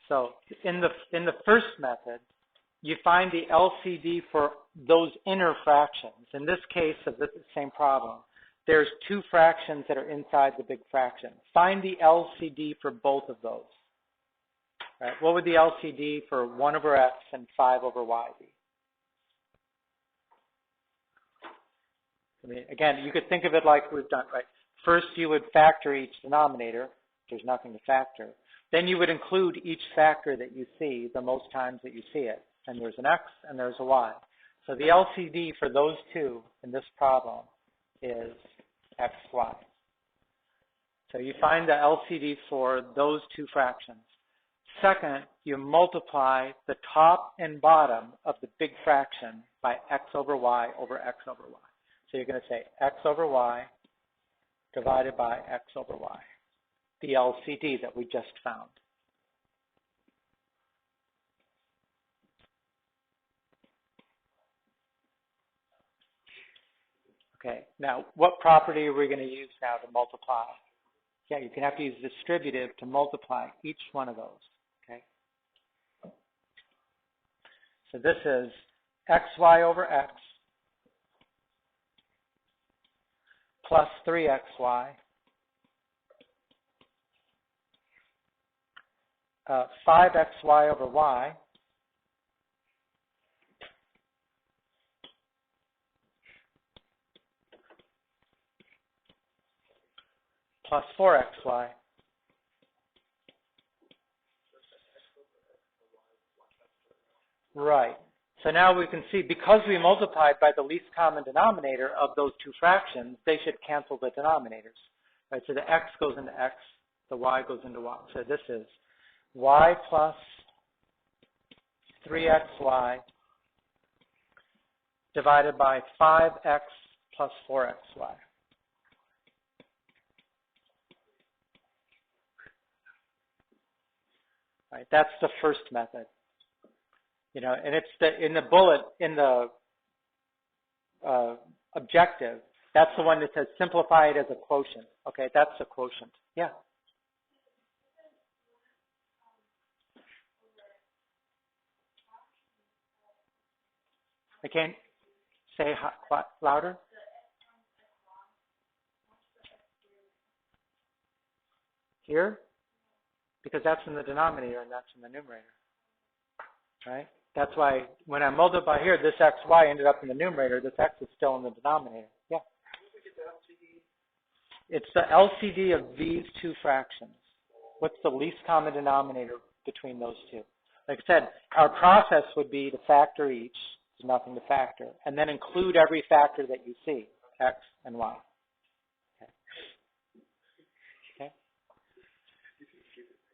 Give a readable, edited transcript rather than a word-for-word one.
So in the first method, you find the LCD for those inner fractions. In this case of the same problem, there's two fractions that are inside the big fraction. Find the LCD for both of those. Right? What would the LCD for 1 over x and 5 over y be? I mean, again, you could think of it like we've done, right? First, you would factor each denominator. There's nothing to factor. Then you would include each factor that you see the most times that you see it. And there's an x and there's a y. So the LCD for those two in this problem is xy. So you find the LCD for those two fractions. Second, you multiply the top and bottom of the big fraction by x over y over x over y. So you're going to say x over y divided by x over y, the LCD that we just found. Okay, now what property are we going to use now to multiply? Yeah, you can have to use distributive to multiply each one of those, okay? So this is xy over x plus 3xy 5xy over y plus 4xy. Right. So now we can see, because we multiplied by the least common denominator of those two fractions, they should cancel the denominators. Right. So the x goes into x, the y goes into y. So this is y plus 3xy divided by 5x plus 4xy. Right, that's the first method. You know, and it's in the bullet, in the objective, that's the one that says simplify it as a quotient. Okay, that's a quotient. Yeah. I can't say louder. Here? Because that's in the denominator and that's in the numerator, right? That's why when I multiply here, this xy ended up in the numerator. This x is still in the denominator. Yeah. It's the LCD of these two fractions. What's the least common denominator between those two? Like I said, our process would be to factor each. There's nothing to factor. And then include every factor that you see, x and y.